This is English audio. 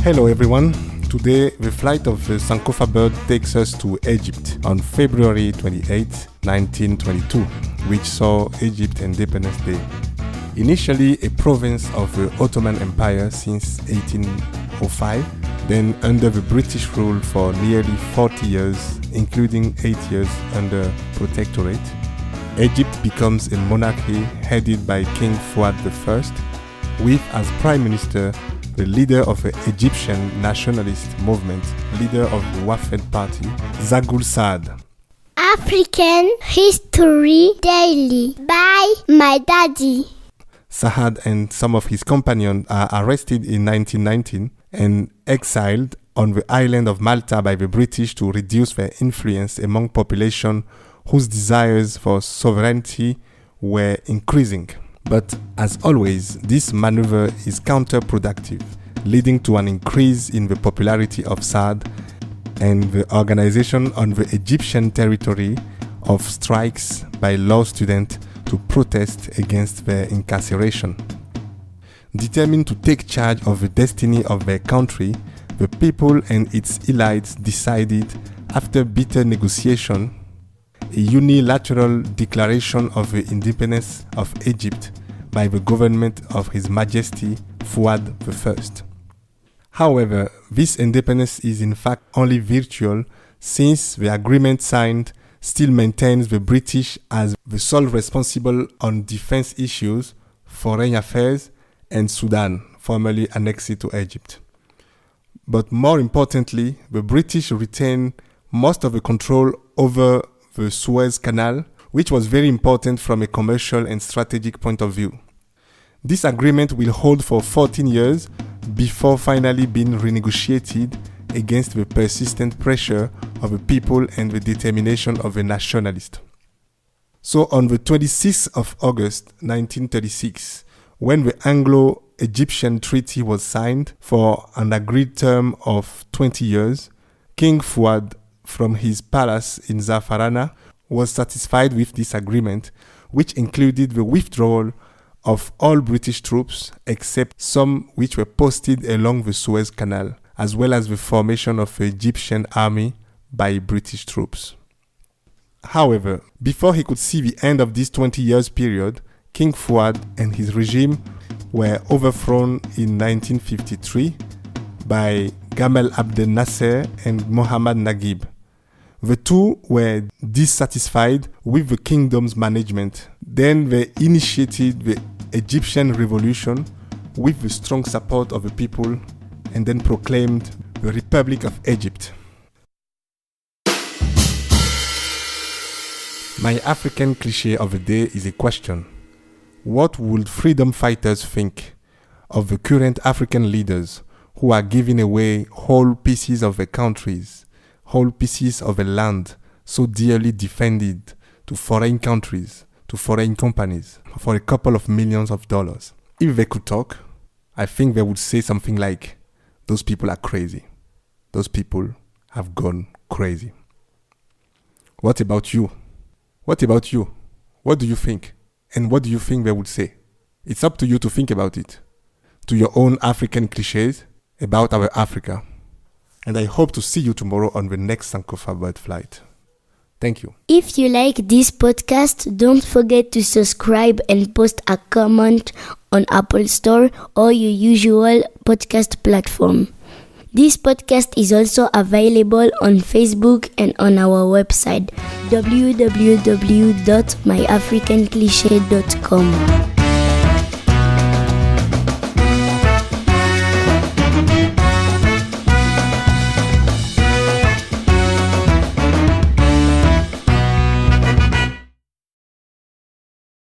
Hello everyone. Today, the flight of the Sankofa bird takes us to Egypt on February 28, 1922, which saw Egypt Independence Day. Initially a province of the Ottoman Empire since 1805, then under the British rule for nearly 40 years, including 8 years under protectorate, Egypt becomes a monarchy headed by King Fuad I, with as prime minister the leader of the Egyptian nationalist movement, leader of the Wafd party, Zaghloul Saad. African History Daily by my daddy. Saad and some of his companions are arrested in 1919 and exiled on the island of Malta by the British to reduce their influence among population whose desires for sovereignty were increasing. But as always, this maneuver is counterproductive, leading to an increase in the popularity of Saad and the organization on the Egyptian territory of strikes by law students to protest against their incarceration. Determined to take charge of the destiny of their country, the people and its elites decided, after bitter negotiation, a unilateral declaration of the independence of Egypt by the government of His Majesty Fuad I. However, this independence is in fact only virtual, since the agreement signed still maintains the British as the sole responsible on defense issues, foreign affairs, and Sudan, formerly annexed to Egypt. But more importantly, the British retain most of the control over the Suez Canal, which was very important from a commercial and strategic point of view. This agreement will hold for 14 years before finally being renegotiated against the persistent pressure of the people and the determination of the nationalists. So on the 26th of August 1936, when the Anglo-Egyptian Treaty was signed for an agreed term of 20 years, King Fuad from his palace in Zafarana was satisfied with this agreement, which included the withdrawal of all British troops except some which were posted along the Suez Canal, as well as the formation of the Egyptian army by British troops. However, before he could see the end of this 20 years period, King Fuad and his regime were overthrown in 1953 by Gamal Abdel Nasser and Mohammad Naguib. The two were dissatisfied with the kingdom's management. Then they initiated the Egyptian Revolution with the strong support of the people and then proclaimed the Republic of Egypt. My African cliché of the day is a question. What would freedom fighters think of the current African leaders who are giving away whole pieces of their countries, whole pieces of a land so dearly defended to foreign countries, to foreign companies, for a couple of millions of dollars? If they could talk, I think they would say something like, those people are crazy. Those people have gone crazy. What about you? What about you? What do you think? And what do you think they would say? It's up to you to think about it, to your own African clichés about our Africa. And I hope to see you tomorrow on the next Sankofa bird flight. Thank you. If you like this podcast, don't forget to subscribe and post a comment on Apple Store or your usual podcast platform. This podcast is also available on Facebook and on our website www.myafricancliche.com.